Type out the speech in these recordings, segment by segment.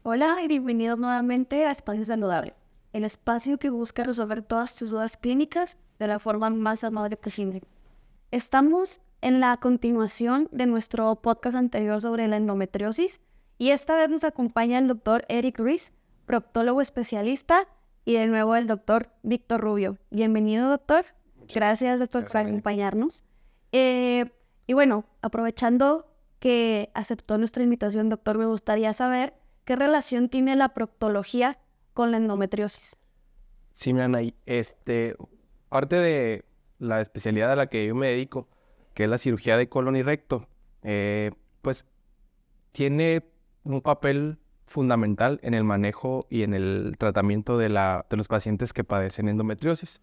Hola y bienvenidos nuevamente a Espacio Saludable, el espacio que busca resolver todas tus dudas clínicas de la forma más amable posible. Estamos en la continuación de nuestro podcast anterior sobre la endometriosis y esta vez nos acompaña el doctor Eric Ruiz, proctólogo especialista, y de nuevo el doctor Víctor Rubio. Bienvenido, doctor. Gracias, doctor, por acompañarnos. Y bueno, aprovechando que aceptó nuestra invitación, doctor, me gustaría saber qué relación tiene la proctología con la endometriosis. Sí, Milana, parte de la especialidad a la que yo me dedico, que es la cirugía de colon y recto, pues tiene un papel fundamental en el manejo y en el tratamiento de los pacientes que padecen endometriosis,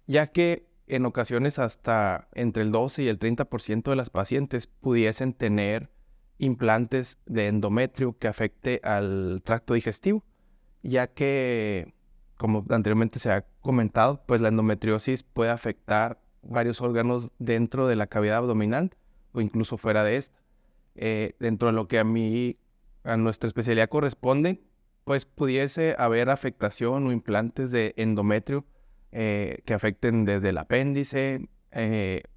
ya que en ocasiones hasta entre el 12 y el 30% de las pacientes pudiesen tener implantes de endometrio que afecte al tracto digestivo, ya que, como anteriormente se ha comentado, pues la endometriosis puede afectar varios órganos dentro de la cavidad abdominal o incluso fuera de esta. Dentro de lo que a nuestra especialidad corresponde, pues pudiese haber afectación o implantes de endometrio que afecten desde el apéndice,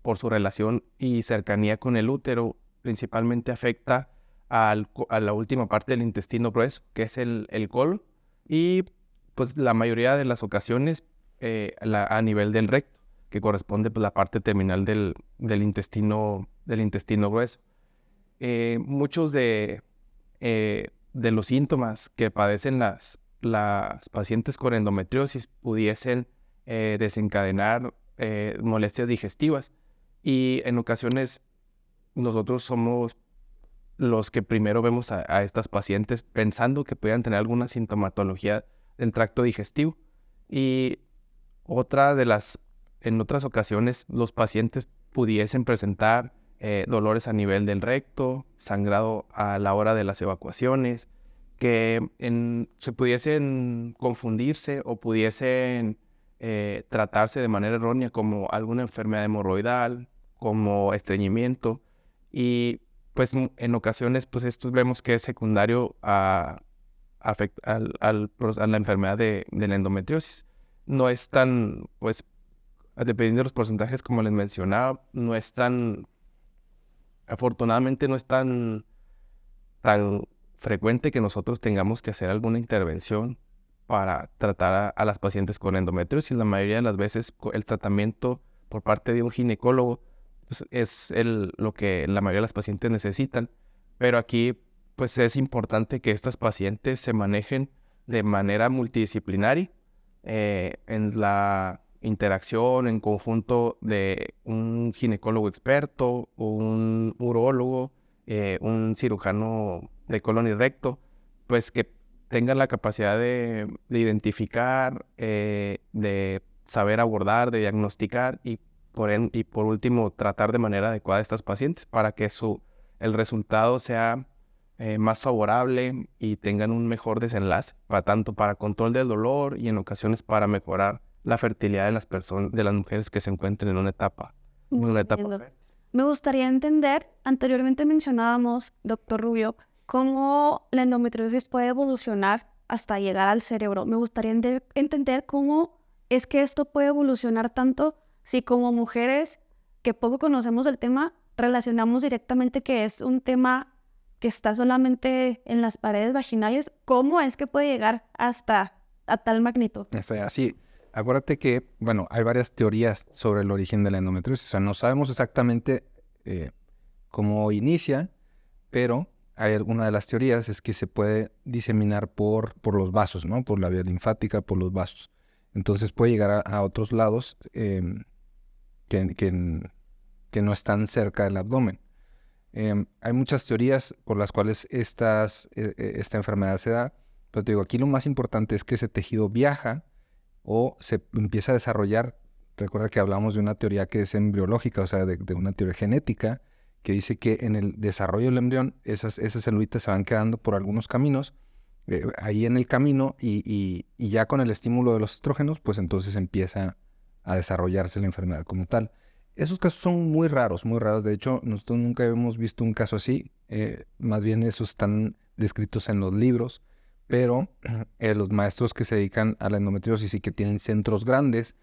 por su relación y cercanía con el útero, principalmente afecta a la última parte del intestino grueso, que es el colon, y pues la mayoría de las ocasiones a nivel del recto, que corresponde pues la parte terminal del intestino grueso. Muchos de los síntomas que padecen las pacientes con endometriosis pudiesen desencadenar molestias digestivas, y en ocasiones nosotros somos los que primero vemos a estas pacientes pensando que puedan tener alguna sintomatología del tracto digestivo. Y en otras ocasiones los pacientes pudiesen presentar dolores a nivel del recto, sangrado a la hora de las evacuaciones, que se pudiesen confundirse o pudiesen tratarse de manera errónea como alguna enfermedad hemorroidal, como estreñimiento, y pues en ocasiones pues esto vemos que es secundario a la enfermedad de la endometriosis. No es tan, pues dependiendo de los porcentajes como les mencionaba, afortunadamente no es tan frecuente que nosotros tengamos que hacer alguna intervención para tratar a las pacientes con endometriosis. La mayoría de las veces el tratamiento por parte de un ginecólogo pues, es lo que la mayoría de las pacientes necesitan, pero aquí pues es importante que estas pacientes se manejen de manera multidisciplinaria, en la interacción en conjunto de un ginecólogo experto, un urólogo, un cirujano de colon y recto, pues que tengan la capacidad de identificar, de saber abordar, de diagnosticar y por último tratar de manera adecuada a estas pacientes para que el resultado sea más favorable y tengan un mejor desenlace, tanto para control del dolor y en ocasiones para mejorar la fertilidad de las mujeres que se encuentren en una etapa Entiendo. fértil. Me gustaría entender, anteriormente mencionábamos, doctor Rubio, cómo la endometriosis puede evolucionar hasta llegar al cerebro. Me gustaría entender cómo es que esto puede evolucionar tanto si como mujeres que poco conocemos el tema, relacionamos directamente que es un tema que está solamente en las paredes vaginales. ¿Cómo es que puede llegar hasta a tal magnitud? Así, acuérdate que, bueno, hay varias teorías sobre el origen de la endometriosis. O sea, no sabemos exactamente cómo inicia, pero hay alguna de las teorías es que se puede diseminar por los vasos, ¿no? Por la vía linfática, por los vasos. Entonces puede llegar a otros lados que no están cerca del abdomen. Hay muchas teorías por las cuales esta enfermedad se da, pero te digo, aquí lo más importante es que ese tejido viaja o se empieza a desarrollar. Recuerda que hablamos de una teoría que es embriológica, o sea, de una teoría genética, que dice que en el desarrollo del embrión, esas celulitas se van quedando por algunos caminos, ahí en el camino, y ya con el estímulo de los estrógenos, pues entonces empieza a desarrollarse la enfermedad como tal. Esos casos son muy raros, muy raros. De hecho, nosotros nunca hemos visto un caso así. Más bien esos están descritos en los libros. pero los maestros que se dedican a la endometriosis y que tienen centros grandes,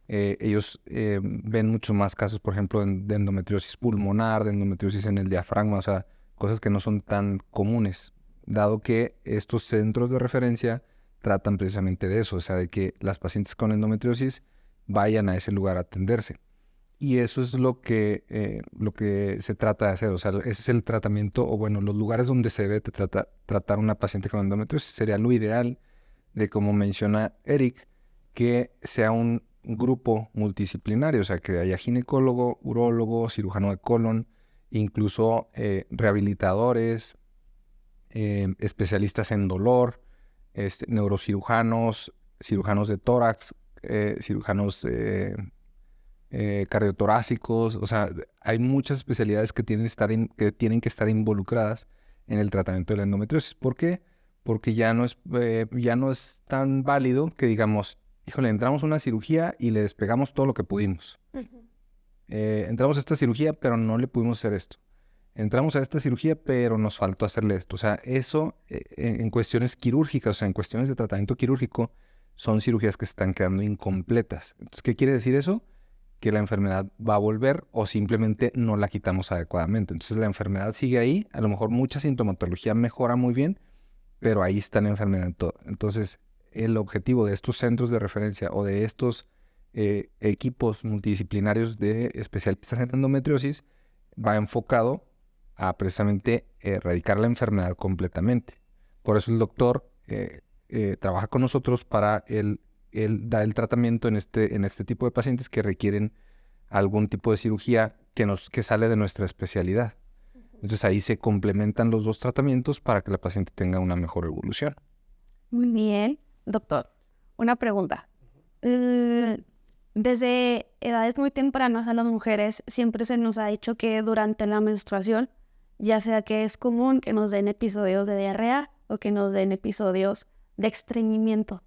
ellos ven muchos más casos, por ejemplo, de endometriosis pulmonar, de endometriosis en el diafragma, o sea, cosas que no son tan comunes, dado que estos centros de referencia tratan precisamente de eso, o sea, de que las pacientes con endometriosis vayan a ese lugar a atenderse. Y eso es lo que se trata de hacer, o sea, ese es el tratamiento, o bueno, los lugares donde se debe tratar una paciente con endometriosis. Sería lo ideal de, como menciona Eric, que sea un grupo multidisciplinario, o sea, que haya ginecólogo, urólogo, cirujano de colon, incluso rehabilitadores, especialistas en dolor, neurocirujanos, cirujanos de tórax, cirujanos cardiotorácicos, o sea, hay muchas especialidades que tienen que estar involucradas en el tratamiento de la endometriosis. ¿Por qué? Porque ya no es tan válido que digamos, híjole, entramos a una cirugía y le despegamos todo lo que pudimos. Entramos a esta cirugía, pero no le pudimos hacer esto. Entramos a esta cirugía, pero nos faltó hacerle esto. O sea, eso en cuestiones quirúrgicas, o sea, en cuestiones de tratamiento quirúrgico, son cirugías que se están quedando incompletas. Entonces, ¿qué quiere decir eso? Que la enfermedad va a volver o simplemente no la quitamos adecuadamente. Entonces, la enfermedad sigue ahí. A lo mejor mucha sintomatología mejora muy bien, pero ahí está la enfermedad en todo. Entonces, el objetivo de estos centros de referencia o de estos equipos multidisciplinarios de especialistas en endometriosis va enfocado a precisamente erradicar la enfermedad completamente. Por eso el doctor trabaja con nosotros para él dar el tratamiento en este tipo de pacientes que requieren algún tipo de cirugía que sale de nuestra especialidad. Entonces ahí se complementan los dos tratamientos para que la paciente tenga una mejor evolución. Muy bien, doctor. Una pregunta. Desde edades muy tempranas a las mujeres siempre se nos ha dicho que durante la menstruación, ya sea que es común que nos den episodios de diarrea o que nos den episodios de estreñimiento.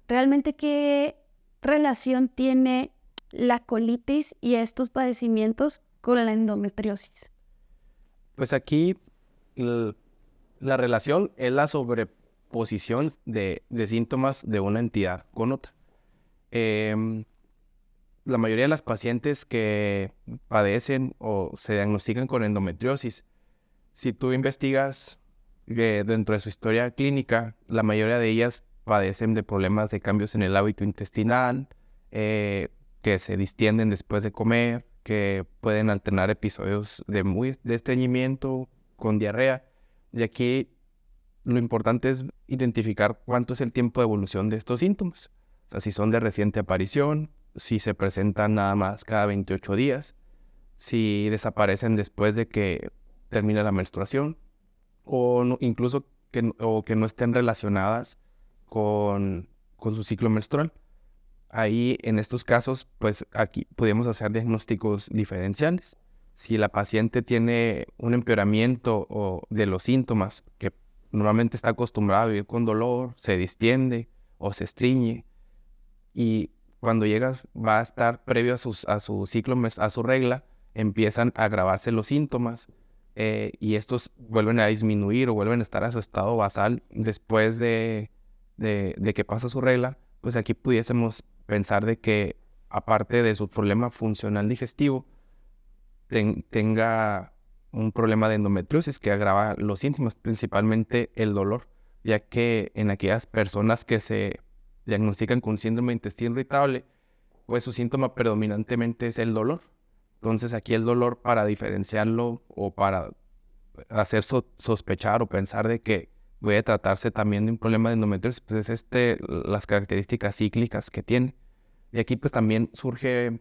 ¿Realmente qué relación tiene la colitis y estos padecimientos con la endometriosis? Pues aquí la relación es la sobreposición de síntomas de una entidad con otra. La mayoría de las pacientes que padecen o se diagnostican con endometriosis, si tú investigas dentro de su historia clínica, la mayoría de ellas padecen de problemas de cambios en el hábito intestinal, que se distienden después de comer, que pueden alternar episodios de estreñimiento con diarrea. Y aquí lo importante es identificar cuánto es el tiempo de evolución de estos síntomas. O sea, si son de reciente aparición, si se presentan nada más cada 28 días, si desaparecen después de que termina la menstruación, o no, incluso que no estén relacionadas con su ciclo menstrual. Ahí, en estos casos, pues aquí podemos hacer diagnósticos diferenciales. Si la paciente tiene un empeoramiento de los síntomas, que normalmente está acostumbrada a vivir con dolor, se distiende o se estriñe, y cuando va a estar previo a su ciclo, a su regla, empiezan a agravarse los síntomas, y estos vuelven a disminuir o vuelven a estar a su estado basal después de que pasa su regla, pues aquí pudiésemos pensar de que, aparte de su problema funcional digestivo, tenga un problema de endometriosis que agrava los síntomas, principalmente el dolor, ya que en aquellas personas que se diagnostican con síndrome de intestino irritable, pues su síntoma predominantemente es el dolor. Entonces aquí el dolor, para diferenciarlo o para hacer sospechar o pensar de que puede tratarse también de un problema de endometriosis, pues es las características cíclicas que tiene. Y aquí pues también surge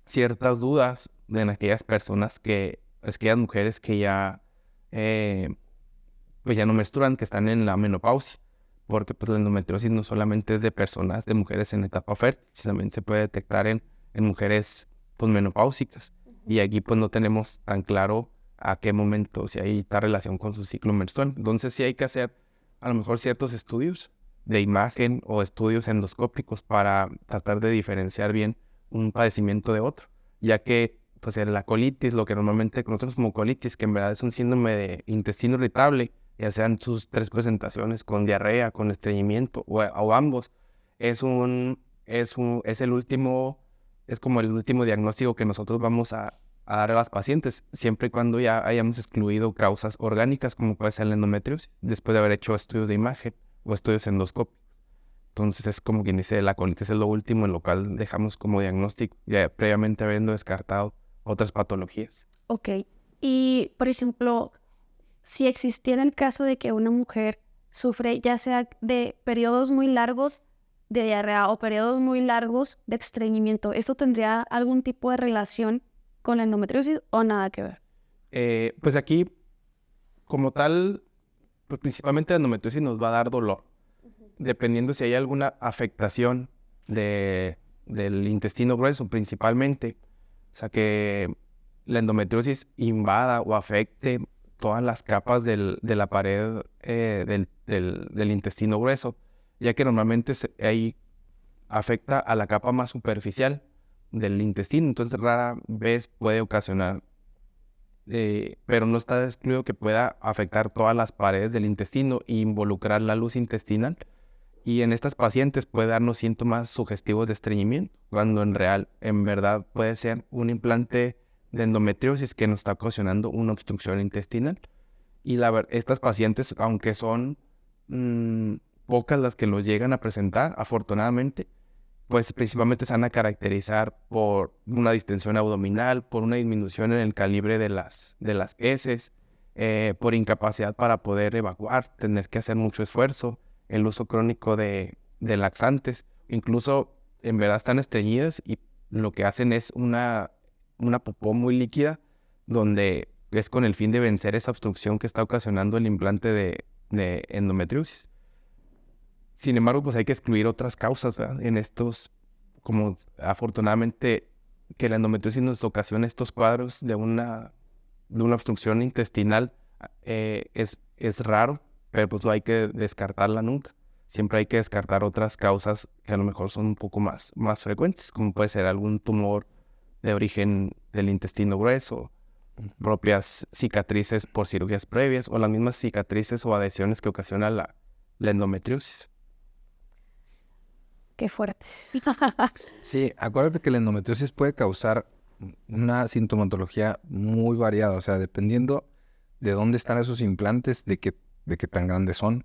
ciertas dudas en aquellas personas aquellas mujeres que ya pues ya no menstruan, que están en la menopausia, porque pues la endometriosis no solamente es de mujeres en etapa fértil, sino también se puede detectar en mujeres pues menopáusicas. Y aquí pues no tenemos tan claro a qué momento, si hay esta relación con su ciclo menstrual. Entonces sí hay que hacer a lo mejor ciertos estudios de imagen o estudios endoscópicos para tratar de diferenciar bien un padecimiento de otro, ya que pues en la colitis, lo que normalmente conocemos como colitis, que en verdad es un síndrome de intestino irritable, ya sean sus 3 presentaciones con diarrea, con estreñimiento o ambos, es como el último diagnóstico que nosotros vamos a dar a las pacientes, siempre y cuando ya hayamos excluido causas orgánicas como puede ser la endometriosis, después de haber hecho estudios de imagen o estudios endoscópicos. Entonces es como quien dice, la colitis es lo último en lo cual dejamos como diagnóstico, ya previamente habiendo descartado otras patologías. Ok. Y, por ejemplo, si existiera el caso de que una mujer sufre ya sea de periodos muy largos de diarrea o periodos muy largos de estreñimiento, ¿eso tendría algún tipo de relación con la endometriosis o nada que ver? Pues aquí, como tal, pues principalmente la endometriosis nos va a dar dolor, dependiendo si hay alguna afectación del intestino grueso principalmente. O sea, que la endometriosis invada o afecte todas las capas de la pared del intestino grueso, ya que normalmente ahí afecta a la capa más superficial del intestino, entonces rara vez puede ocasionar, pero no está excluido que pueda afectar todas las paredes del intestino e involucrar la luz intestinal. Y en estas pacientes puede darnos síntomas sugestivos de estreñimiento, cuando en verdad puede ser un implante de endometriosis que nos está ocasionando una obstrucción intestinal. Y estas pacientes, aunque son pocas las que los llegan a presentar, afortunadamente, pues principalmente se van a caracterizar por una distensión abdominal, por una disminución en el calibre de las heces, por incapacidad para poder evacuar, tener que hacer mucho esfuerzo, el uso crónico de laxantes, incluso en verdad están estreñidas y lo que hacen es una popó muy líquida, donde es con el fin de vencer esa obstrucción que está ocasionando el implante de endometriosis. Sin embargo, pues hay que excluir otras causas, ¿verdad? En estos, como afortunadamente que la endometriosis nos ocasiona estos cuadros de una obstrucción intestinal, es raro, pero pues no hay que descartarla nunca. Siempre hay que descartar otras causas que a lo mejor son un poco más frecuentes, como puede ser algún tumor de origen del intestino grueso, propias cicatrices por cirugías previas o las mismas cicatrices o adhesiones que ocasiona la endometriosis. Qué fuerte. Sí, acuérdate que la endometriosis puede causar una sintomatología muy variada, o sea, dependiendo de dónde están esos implantes, de qué tan grandes son,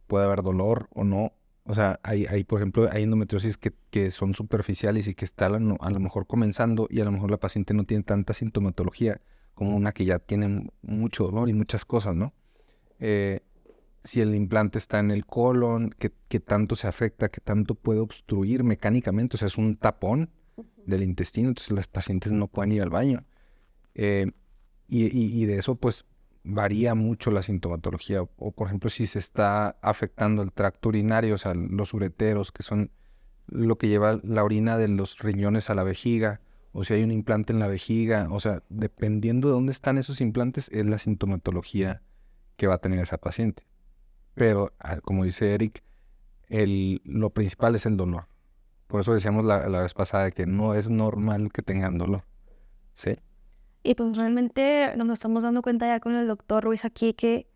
puede haber dolor o no. O sea, por ejemplo, hay endometriosis que son superficiales y que están a lo mejor comenzando y a lo mejor la paciente no tiene tanta sintomatología como una que ya tiene mucho dolor y muchas cosas, ¿no? Si el implante está en el colon, qué tanto se afecta, qué tanto puede obstruir mecánicamente, o sea, es un tapón del intestino, entonces las pacientes no pueden ir al baño. Y de eso, pues, varía mucho la sintomatología. O, por ejemplo, si se está afectando el tracto urinario, o sea, los ureteros, que son lo que lleva la orina de los riñones a la vejiga, o si hay un implante en la vejiga, o sea, dependiendo de dónde están esos implantes, es la sintomatología que va a tener esa paciente. Pero, como dice Eric, lo principal es el dolor. Por eso decíamos la vez pasada que no es normal que tengan dolor. ¿Sí? Y pues realmente nos estamos dando cuenta ya con el doctor Ruiz aquí que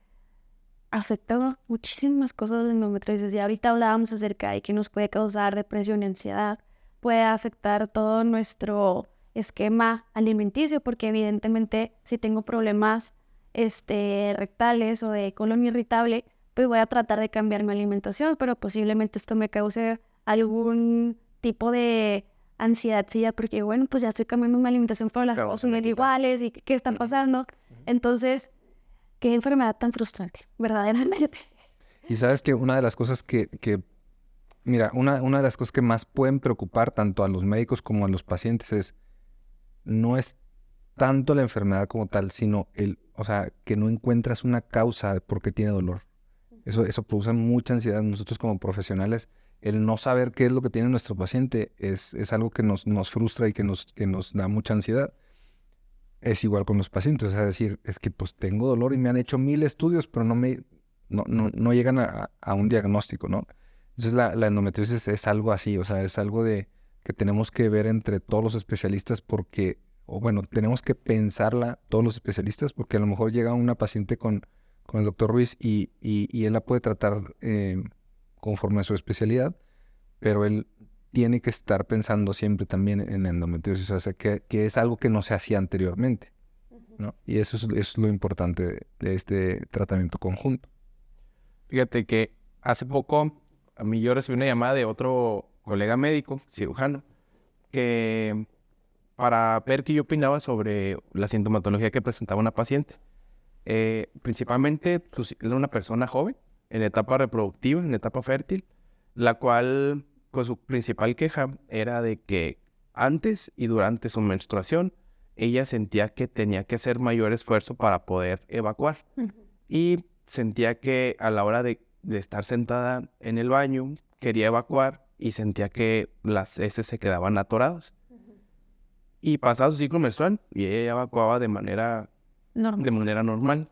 afecta muchísimas cosas la endometriosis. Y ahorita hablábamos acerca de que nos puede causar depresión y ansiedad, puede afectar todo nuestro esquema alimenticio, porque evidentemente si tengo problemas rectales o de colon irritable, pues voy a tratar de cambiar mi alimentación, pero posiblemente esto me cause algún tipo de ansiedad, sí, ya porque bueno, pues ya estoy cambiando mi alimentación, pero las cosas son iguales y ¿qué está pasando? Entonces, qué enfermedad tan frustrante, verdaderamente. Y sabes que una de las cosas mira, una de las cosas que más pueden preocupar tanto a los médicos como a los pacientes no es tanto la enfermedad como tal, sino o sea, que no encuentras una causa de por qué tiene dolor. Eso produce mucha ansiedad. Nosotros como profesionales, el no saber qué es lo que tiene nuestro paciente es algo que nos frustra y que nos da mucha ansiedad. Es igual con los pacientes, o sea, decir, es que pues tengo dolor y me han hecho 1000 estudios, pero no llegan a un diagnóstico, ¿no? Entonces la endometriosis es algo así, o sea, es algo que tenemos que ver entre todos los especialistas tenemos que pensarla todos los especialistas porque a lo mejor llega una paciente con con el doctor Ruiz y él la puede tratar conforme a su especialidad, pero él tiene que estar pensando siempre también en endometriosis, o sea, que es algo que no se hacía anteriormente, ¿no? Y eso es lo importante de este tratamiento conjunto. Fíjate que hace poco a mí yo recibí una llamada de otro colega médico, cirujano, que para ver qué yo opinaba sobre la sintomatología que presentaba una paciente. Principalmente pues, era una persona joven, en etapa reproductiva, en etapa fértil, la cual, pues su principal queja era de que antes y durante su menstruación, ella sentía que tenía que hacer mayor esfuerzo para poder evacuar. Y sentía que a la hora de estar sentada en el baño, quería evacuar y sentía que las heces se quedaban atoradas. Y pasaba su ciclo menstrual y ella evacuaba de manera normal.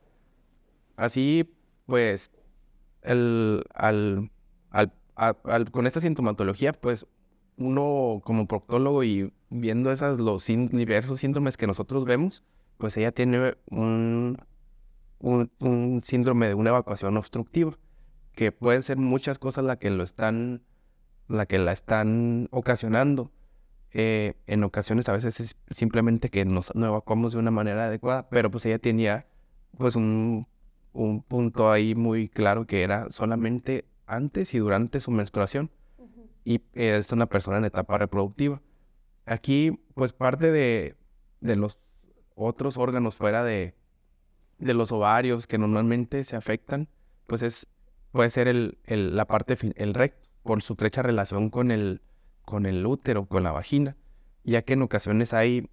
Así, pues, con esta sintomatología, pues, uno como proctólogo y viendo los diversos síndromes que nosotros vemos, pues ella tiene un síndrome de una evacuación obstructiva, que pueden ser muchas cosas la que la están ocasionando. En ocasiones a veces es simplemente que no evacuamos de una manera adecuada, pero pues ella tenía pues un punto ahí muy claro que era solamente antes y durante su menstruación. Y es una persona en etapa reproductiva. Aquí pues parte de los otros órganos fuera de los ovarios que normalmente se afectan, pues puede ser la parte, el recto, por su estrecha relación con el útero, con la vagina, ya que en ocasiones hay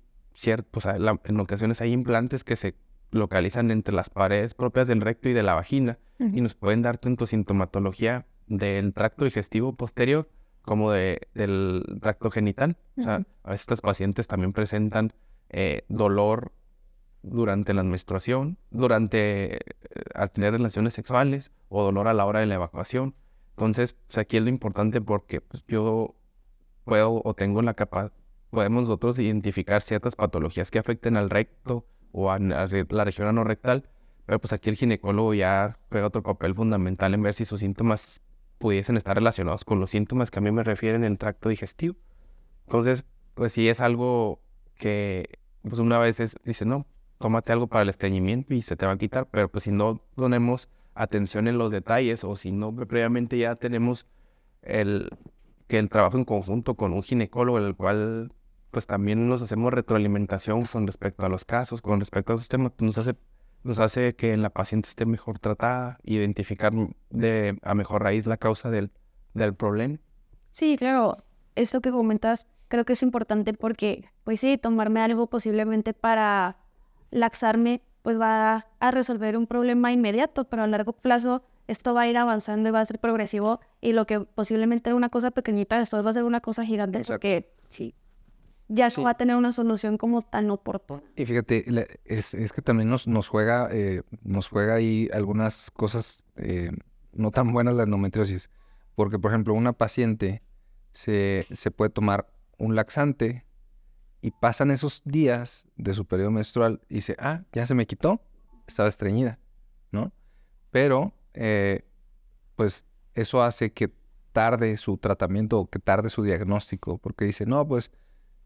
en ocasiones hay implantes que se localizan entre las paredes propias del recto y de la vagina y nos pueden dar tanto sintomatología del tracto digestivo posterior como del tracto genital. O sea, a veces estas pacientes también presentan dolor durante la menstruación, al tener relaciones sexuales o dolor a la hora de la evacuación. Entonces, pues aquí es lo importante porque pues, yo puedo o tengo podemos nosotros identificar ciertas patologías que afecten al recto o a la región anorrectal, pero pues aquí el ginecólogo ya juega otro papel fundamental en ver si sus síntomas pudiesen estar relacionados con los síntomas que a mí me refieren en el tracto digestivo. Entonces, pues sí es algo que pues una vez dice, no, tómate algo para el estreñimiento y se te va a quitar, pero pues si no ponemos atención en los detalles o si no previamente ya tenemos el trabajo en conjunto con un ginecólogo, el cual pues también nos hacemos retroalimentación con respecto a los casos, con respecto a esos temas, pues, nos hace que la paciente esté mejor tratada, identificar a mejor raíz la causa del problema. Sí, claro, esto que comentas creo que es importante porque, pues sí, tomarme algo posiblemente para laxarme, pues va a resolver un problema inmediato, pero a largo plazo esto va a ir avanzando y va a ser progresivo y lo que posiblemente era una cosa pequeñita, después va a ser una cosa gigante. Exacto. Porque sí, ya no va a tener una solución como tan oportuna. Y fíjate, es que también nos juega ahí algunas cosas no tan buenas la endometriosis. Porque, por ejemplo, una paciente se puede tomar un laxante y pasan esos días de su periodo menstrual y dice, ya se me quitó, estaba estreñida, ¿no? Pero, pues, eso hace que tarde su tratamiento o que tarde su diagnóstico, porque dice, no, pues,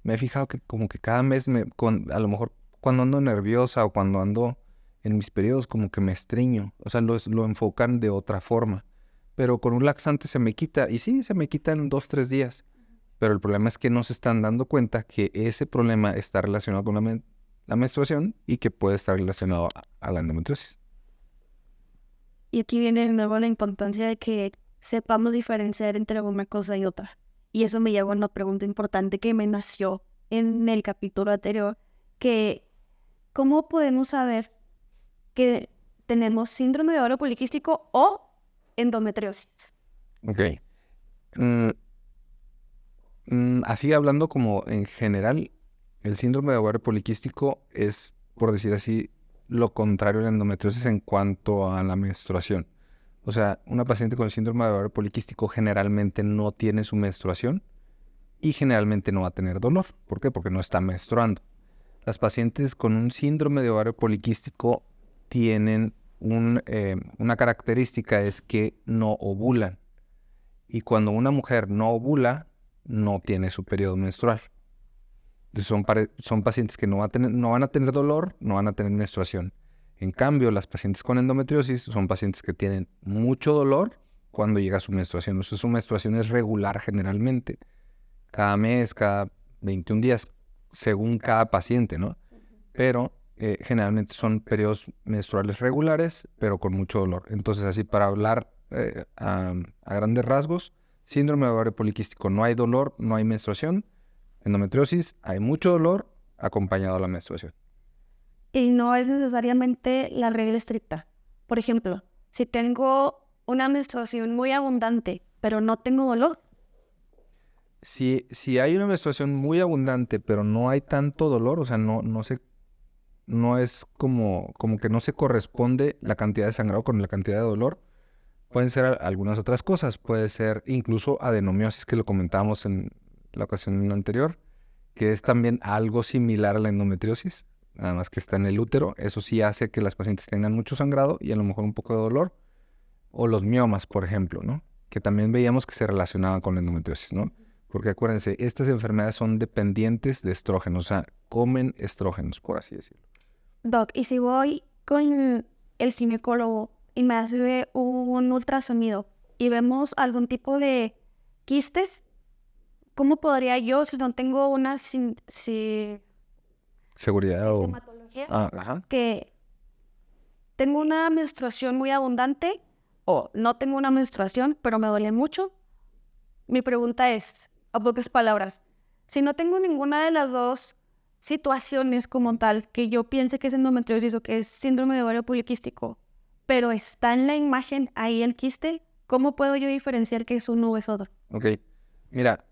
me he fijado que como que cada mes, a lo mejor cuando ando nerviosa o cuando ando en mis periodos, como que me estreño. O sea, lo enfocan de otra forma. Pero con un laxante se me quita. Y sí, se me quita en 2-3 días. Pero el problema es que no se están dando cuenta que ese problema está relacionado con la menstruación y que puede estar relacionado a la endometriosis. Y aquí viene de nuevo la importancia de que sepamos diferenciar entre una cosa y otra. Y eso me lleva a una pregunta importante que me nació en el capítulo anterior, que ¿cómo podemos saber que tenemos síndrome de ovario poliquístico o endometriosis? Ok. Así hablando como en general, el síndrome de ovario poliquístico es, por decir así, lo contrario a la endometriosis en cuanto a la menstruación. O sea, una paciente con síndrome de ovario poliquístico generalmente no tiene su menstruación y generalmente no va a tener dolor. ¿Por qué? Porque no está menstruando. Las pacientes con un síndrome de ovario poliquístico tienen una característica es que no ovulan. Y cuando una mujer no ovula, no tiene su periodo menstrual. Entonces son pacientes que no van a tener dolor, no van a tener menstruación. En cambio, las pacientes con endometriosis son pacientes que tienen mucho dolor cuando llega su menstruación. O sea, su menstruación es regular generalmente, cada mes, cada 21 días, según cada paciente, ¿no? Pero generalmente son periodos menstruales regulares, pero con mucho dolor. Entonces, así para hablar a grandes rasgos, síndrome de ovario poliquístico, no hay dolor, no hay menstruación. Endometriosis, hay mucho dolor acompañado de la menstruación. Y no es necesariamente la regla estricta. Por ejemplo, si tengo una menstruación muy abundante, pero no tengo dolor. Si hay una menstruación muy abundante, pero no hay tanto dolor, o sea, no es como que no se corresponde la cantidad de sangrado con la cantidad de dolor, pueden ser algunas otras cosas. Puede ser incluso adenomiosis, que lo comentábamos en la ocasión anterior, que es también algo similar a la endometriosis, nada más que está en el útero. Eso sí hace que las pacientes tengan mucho sangrado y a lo mejor un poco de dolor. O los miomas, por ejemplo, ¿no? Que también veíamos que se relacionaban con la endometriosis, ¿no? Porque acuérdense, estas enfermedades son dependientes de estrógenos, o sea, comen estrógenos, por así decirlo. Doc, y si voy con el ginecólogo y me hace un ultrasonido y vemos algún tipo de quistes, ¿cómo podría yo, si no tengo una Seguridad o... sintomatología, ajá. que tengo una menstruación muy abundante o no tengo una menstruación, pero me duele mucho? Mi pregunta es, a pocas palabras, si no tengo ninguna de las dos situaciones como tal, que yo piense que es endometriosis o que es síndrome de ovario poliquístico, pero está en la imagen ahí el quiste, ¿cómo puedo yo diferenciar que es uno o es otro? Ok. Mira,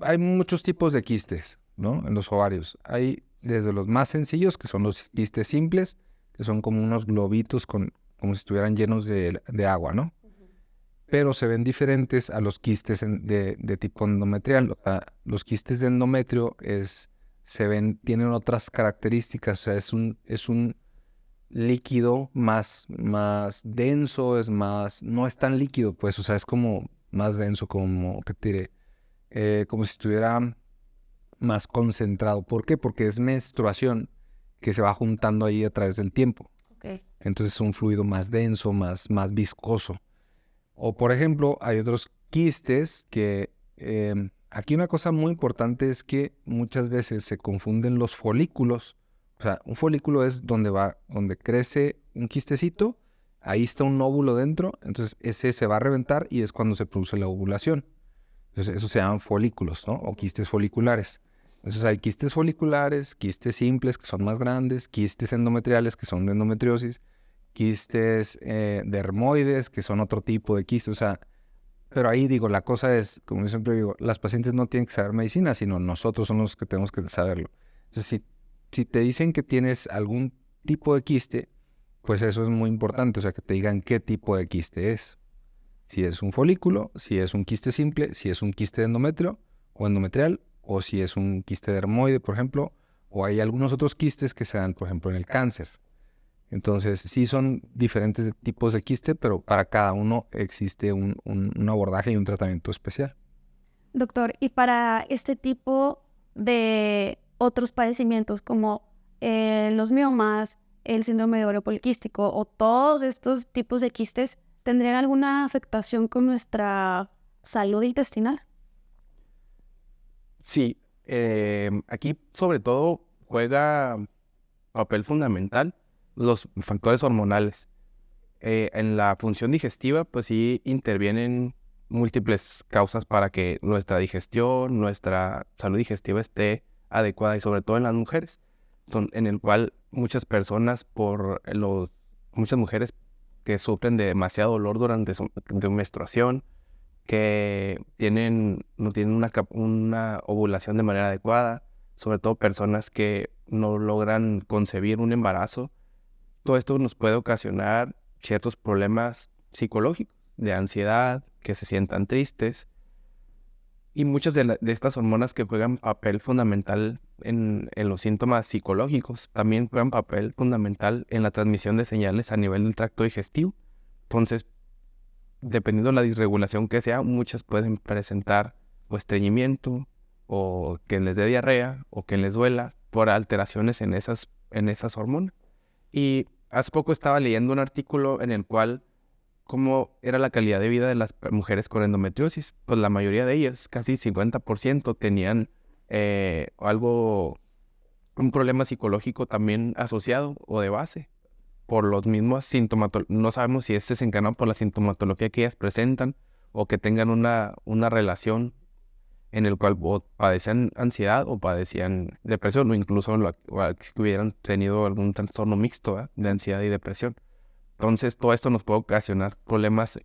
hay muchos tipos de quistes, ¿no? En los ovarios. Hay desde los más sencillos, que son los quistes simples, que son como unos globitos como si estuvieran llenos de agua, ¿no? Pero se ven diferentes a los quistes de tipo endometrial. O sea, los quistes de endometrio tienen otras características. O sea, es un líquido más denso, no es tan líquido, pues, o sea, es como más denso, como, ¿qué te diré? Como si estuviera más concentrado. ¿Por qué? Porque es menstruación que se va juntando ahí a través del tiempo. Okay. Entonces es un fluido más denso, más viscoso. O, por ejemplo, hay otros quistes que... aquí una cosa muy importante es que muchas veces se confunden los folículos. O sea, un folículo es donde crece un quistecito, ahí está un óvulo dentro, entonces ese se va a reventar y es cuando se produce la ovulación. Entonces eso se llaman folículos, ¿no? O quistes foliculares. Entonces hay quistes foliculares, quistes simples que son más grandes, quistes endometriales que son de endometriosis, quistes dermoides que son otro tipo de quistes, o sea, pero ahí digo, la cosa es, como yo siempre digo, las pacientes no tienen que saber medicina, sino nosotros somos los que tenemos que saberlo. Entonces, si te dicen que tienes algún tipo de quiste, pues eso es muy importante, o sea, que te digan qué tipo de quiste es. Si es un folículo, si es un quiste simple, si es un quiste de endometrio o endometrial, o si es un quiste dermoide, por ejemplo, o hay algunos otros quistes que se dan, por ejemplo, en el cáncer. Entonces, sí son diferentes tipos de quiste, pero para cada uno existe un abordaje y un tratamiento especial. Doctor, y para este tipo de otros padecimientos como los miomas, el síndrome de ovario poliquístico o todos estos tipos de quistes, ¿tendrían alguna afectación con nuestra salud intestinal? Sí, aquí sobre todo juega papel fundamental los factores hormonales. En la función digestiva, pues sí intervienen múltiples causas para que nuestra digestión, nuestra salud digestiva esté adecuada y sobre todo en las mujeres, en el cual muchas personas muchas mujeres que sufren de demasiado dolor durante su menstruación, que no tienen una ovulación de manera adecuada, sobre todo personas que no logran concebir un embarazo. Todo esto nos puede ocasionar ciertos problemas psicológicos, de ansiedad, que se sientan tristes. Y muchas de estas hormonas que juegan papel fundamental en los síntomas psicológicos, también juegan papel fundamental en la transmisión de señales a nivel del tracto digestivo. Entonces, dependiendo de la disregulación que sea, muchas pueden presentar o estreñimiento, o que les dé diarrea, o que les duela por alteraciones en esas hormonas. Y hace poco estaba leyendo un artículo en el cual cómo era la calidad de vida de las mujeres con endometriosis. Pues la mayoría de ellas, casi 50%, tenían un problema psicológico también asociado o de base por los mismos no sabemos si es desencadenado por la sintomatología que ellas presentan o que tengan una relación en el cual o padecían ansiedad o padecían depresión o incluso que hubieran tenido algún trastorno mixto, ¿verdad?, de ansiedad y depresión. Entonces, todo esto nos puede ocasionar problemas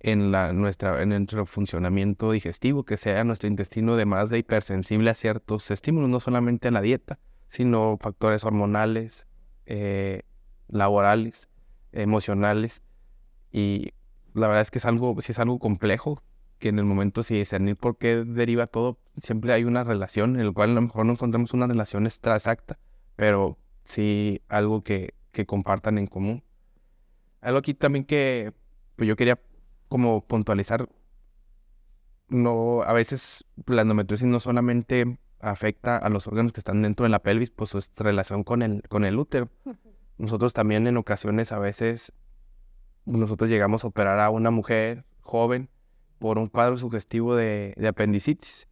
en nuestro funcionamiento digestivo, que sea nuestro intestino de más de hipersensible a ciertos estímulos, no solamente a la dieta, sino factores hormonales, laborales, emocionales. Y la verdad es que sí es algo complejo, que en el momento si discernir por qué deriva todo, siempre hay una relación en la cual a lo mejor no encontramos una relación exacta, pero sí algo que compartan en común. Algo aquí también que pues yo quería como puntualizar, a veces la endometriosis no solamente afecta a los órganos que están dentro de la pelvis, pues su relación con el útero. Nosotros también en ocasiones, a veces, nosotros llegamos a operar a una mujer joven por un cuadro sugestivo de apendicitis,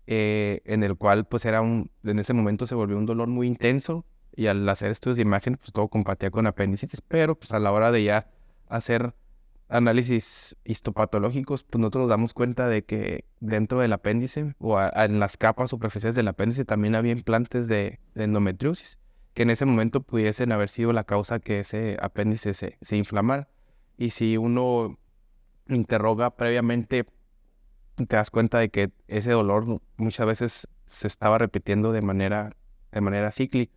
en el cual pues en ese momento se volvió un dolor muy intenso, y al hacer estudios de imagen pues todo compatía con apendicitis, pero pues a la hora de ya hacer análisis histopatológicos, pues nosotros nos damos cuenta de que dentro del apéndice o en las capas superficiales del apéndice también había implantes de endometriosis, que en ese momento pudiesen haber sido la causa que ese apéndice se inflamara. Y si uno interroga previamente, te das cuenta de que ese dolor muchas veces se estaba repitiendo de manera cíclica.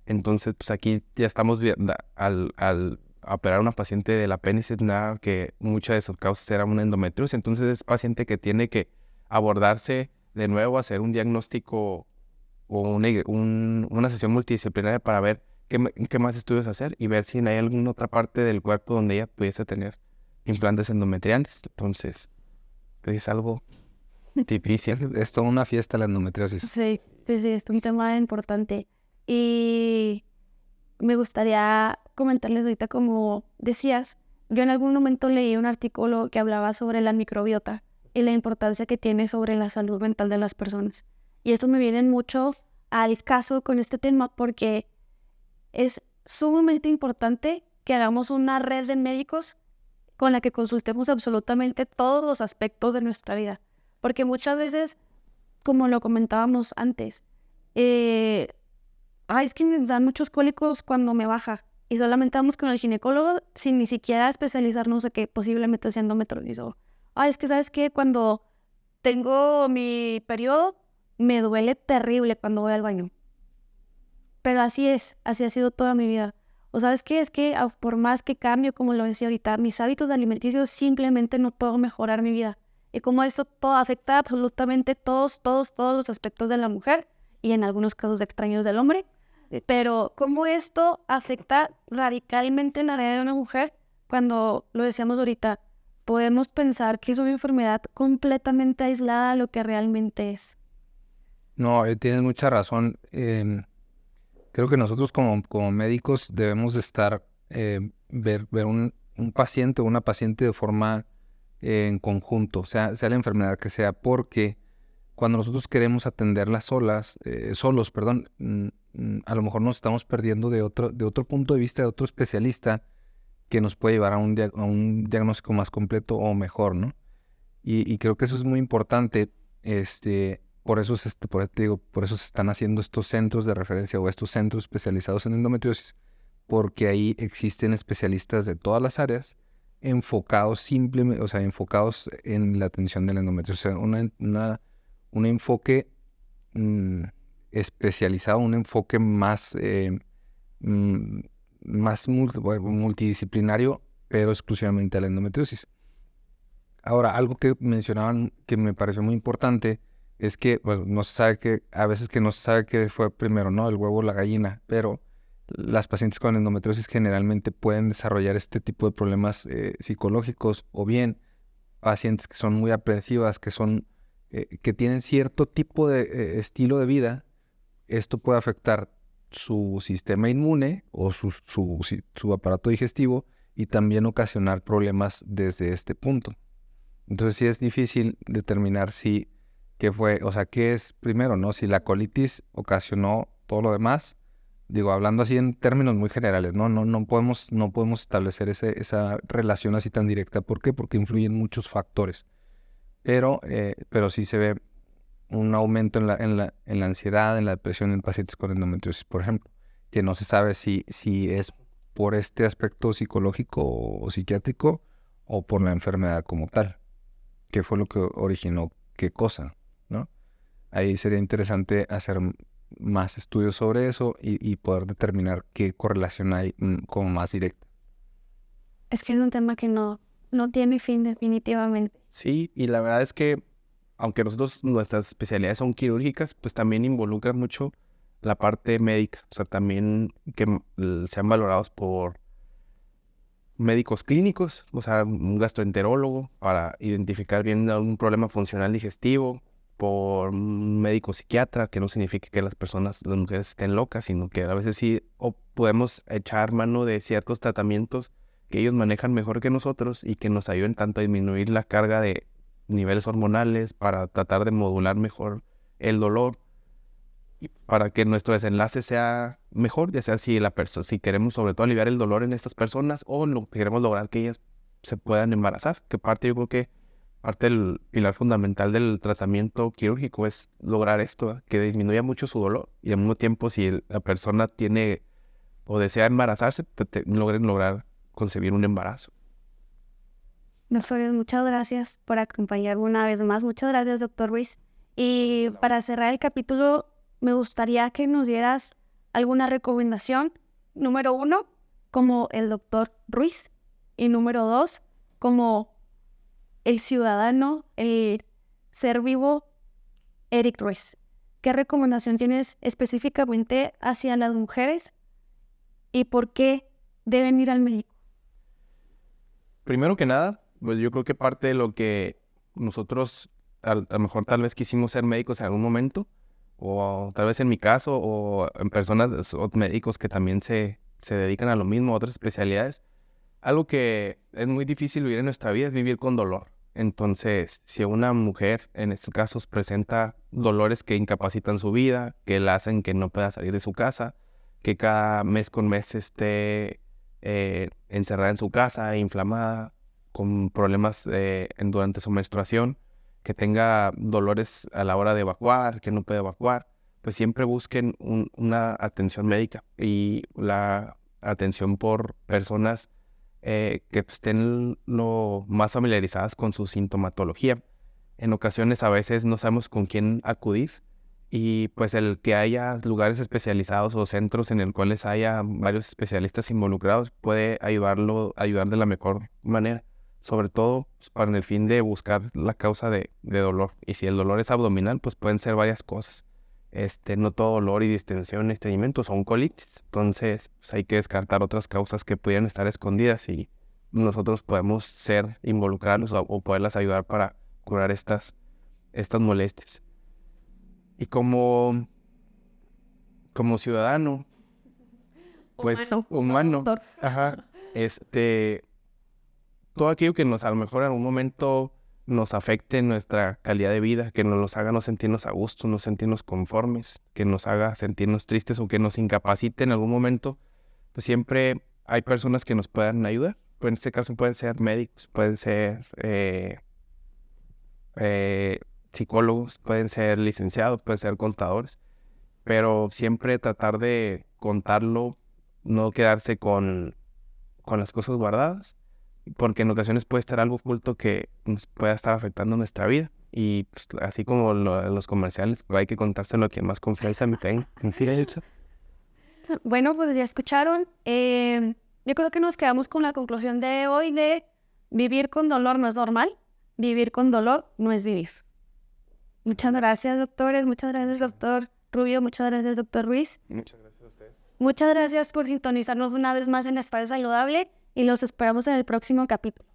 Entonces, pues aquí ya estamos viendo, al operar a una paciente del apéndice, nada, que muchas de sus causas era una endometriosis. Entonces, es paciente que tiene que abordarse de nuevo, hacer un diagnóstico o una sesión multidisciplinaria para ver qué más estudios hacer y ver si hay alguna otra parte del cuerpo donde ella pudiese tener implantes endometriales. Entonces, pues es algo difícil. Es toda una fiesta la endometriosis. Sí, es un tema importante. Y me gustaría comentarles ahorita, como decías, yo en algún momento leí un artículo que hablaba sobre la microbiota y la importancia que tiene sobre la salud mental de las personas. Y esto me viene mucho al caso con este tema porque es sumamente importante que hagamos una red de médicos con la que consultemos absolutamente todos los aspectos de nuestra vida. Porque muchas veces, como lo comentábamos antes, es que me dan muchos cólicos cuando me baja. Y solamente vamos con el ginecólogo sin ni siquiera especializarnos de que posiblemente sea endometriosis. Es que, ¿sabes qué? Cuando tengo mi periodo, me duele terrible cuando voy al baño. Pero así ha sido toda mi vida. O ¿sabes qué? Es que por más que cambio, como lo decía ahorita, mis hábitos alimenticios, simplemente no puedo mejorar mi vida. Y como esto todo afecta absolutamente todos los aspectos de la mujer y en algunos casos extraños del hombre. Pero cómo esto afecta radicalmente en la vida de una mujer, cuando lo decíamos ahorita, podemos pensar que es una enfermedad completamente aislada de lo que realmente es. No, tienes mucha razón. Creo que nosotros como médicos debemos de estar, ver un paciente o una paciente de forma en conjunto, sea la enfermedad que sea, porque cuando nosotros queremos atenderlas solos, a lo mejor nos estamos perdiendo de otro punto de vista, de otro especialista que nos puede llevar a un diagnóstico más completo o mejor, ¿no? Y creo que eso es muy importante. Por eso se están haciendo estos centros de referencia o estos centros especializados en endometriosis, porque ahí existen especialistas de todas las áreas enfocados enfocados en la atención de la endometriosis. O sea, un enfoque especializado, un enfoque más multidisciplinario, pero exclusivamente a la endometriosis. Ahora, algo que mencionaban que me pareció muy importante es que, bueno, no se sabe que, a veces que no se sabe qué fue primero, ¿no? El huevo o la gallina, pero las pacientes con endometriosis generalmente pueden desarrollar este tipo de problemas psicológicos, o bien pacientes que son muy aprensivas, que tienen cierto tipo de estilo de vida. Esto puede afectar su sistema inmune o su aparato digestivo y también ocasionar problemas desde este punto. Entonces sí es difícil determinar qué es primero, ¿no? Si la colitis ocasionó todo lo demás. Digo, hablando así en términos muy generales, no podemos establecer esa relación así tan directa. ¿Por qué? Porque influyen muchos factores. Pero sí se ve un aumento en la ansiedad, en la depresión en pacientes con endometriosis, por ejemplo, que no se sabe si es por este aspecto psicológico o psiquiátrico o por la enfermedad como tal, que fue lo que originó qué cosa, ¿no? Ahí sería interesante hacer más estudios sobre eso y poder determinar qué correlación hay como más directa. Es que es un tema que no tiene fin definitivamente. Sí, y la verdad es que aunque nuestras especialidades son quirúrgicas, pues también involucran mucho la parte médica. O sea, también que sean valorados por médicos clínicos, o sea, un gastroenterólogo para identificar bien algún problema funcional digestivo, por un médico psiquiatra, que no significa que las mujeres estén locas, sino que a veces sí podemos echar mano de ciertos tratamientos que ellos manejan mejor que nosotros y que nos ayuden tanto a disminuir la carga de niveles hormonales para tratar de modular mejor el dolor y para que nuestro desenlace sea mejor, ya sea si queremos sobre todo aliviar el dolor en estas personas o queremos lograr que ellas se puedan embarazar, que yo creo que parte del pilar fundamental del tratamiento quirúrgico es lograr esto, que disminuya mucho su dolor y al mismo tiempo si la persona tiene o desea embarazarse, pues logren concebir un embarazo. Doctor, muchas gracias por acompañarme una vez más. Muchas gracias, doctor Ruiz. Y para cerrar el capítulo, me gustaría que nos dieras alguna recomendación. Número 1, como el doctor Ruiz. Y número 2, como el ciudadano, el ser vivo, Eric Ruiz. ¿Qué recomendación tienes específicamente hacia las mujeres y por qué deben ir al médico? Primero que nada, pues yo creo que parte de lo que nosotros a lo mejor tal vez quisimos ser médicos en algún momento, o tal vez en mi caso, o en personas o médicos que también se dedican a lo mismo, a otras especialidades, algo que es muy difícil vivir en nuestra vida es vivir con dolor. Entonces, si una mujer en estos casos presenta dolores que incapacitan su vida, que la hacen que no pueda salir de su casa, que cada mes con mes esté encerrada en su casa, inflamada, con problemas durante su menstruación, que tenga dolores a la hora de evacuar, que no puede evacuar, pues siempre busquen una atención médica y la atención por personas que estén lo más familiarizadas con su sintomatología. En ocasiones a veces no sabemos con quién acudir y pues el que haya lugares especializados o centros en los cuales haya varios especialistas involucrados puede ayudar de la mejor manera, sobre todo para el fin de buscar la causa de dolor. Y si el dolor es abdominal, pues pueden ser varias cosas. No todo dolor y distensión y estreñimiento son colitis. Entonces, pues hay que descartar otras causas que pudieran estar escondidas y nosotros podemos ser involucrados o poderlas ayudar para curar estas molestias. Y como ciudadano, pues humano, ajá, todo aquello que a lo mejor en algún momento nos afecte nuestra calidad de vida, que nos haga no sentirnos a gusto, no sentirnos conformes, que nos haga sentirnos tristes o que nos incapacite en algún momento, pues siempre hay personas que nos puedan ayudar. Pues en este caso pueden ser médicos, pueden ser psicólogos, pueden ser licenciados, pueden ser contadores, pero siempre tratar de contarlo, no quedarse con las cosas guardadas, porque en ocasiones puede estar algo oculto que nos pueda estar afectando nuestra vida. Y pues, así como en los comerciales, pues, hay que contárselo a quien más confianza me tenga. Bueno, pues ya escucharon. Yo creo que nos quedamos con la conclusión de hoy de vivir con dolor no es normal. vivir con dolor no es vivir. Muchas gracias, doctores. Muchas gracias, doctor Rubio. Muchas gracias, doctor Ruiz. Muchas gracias a ustedes. Muchas gracias por sintonizarnos una vez más en Espacio Saludable y los esperamos en el próximo capítulo.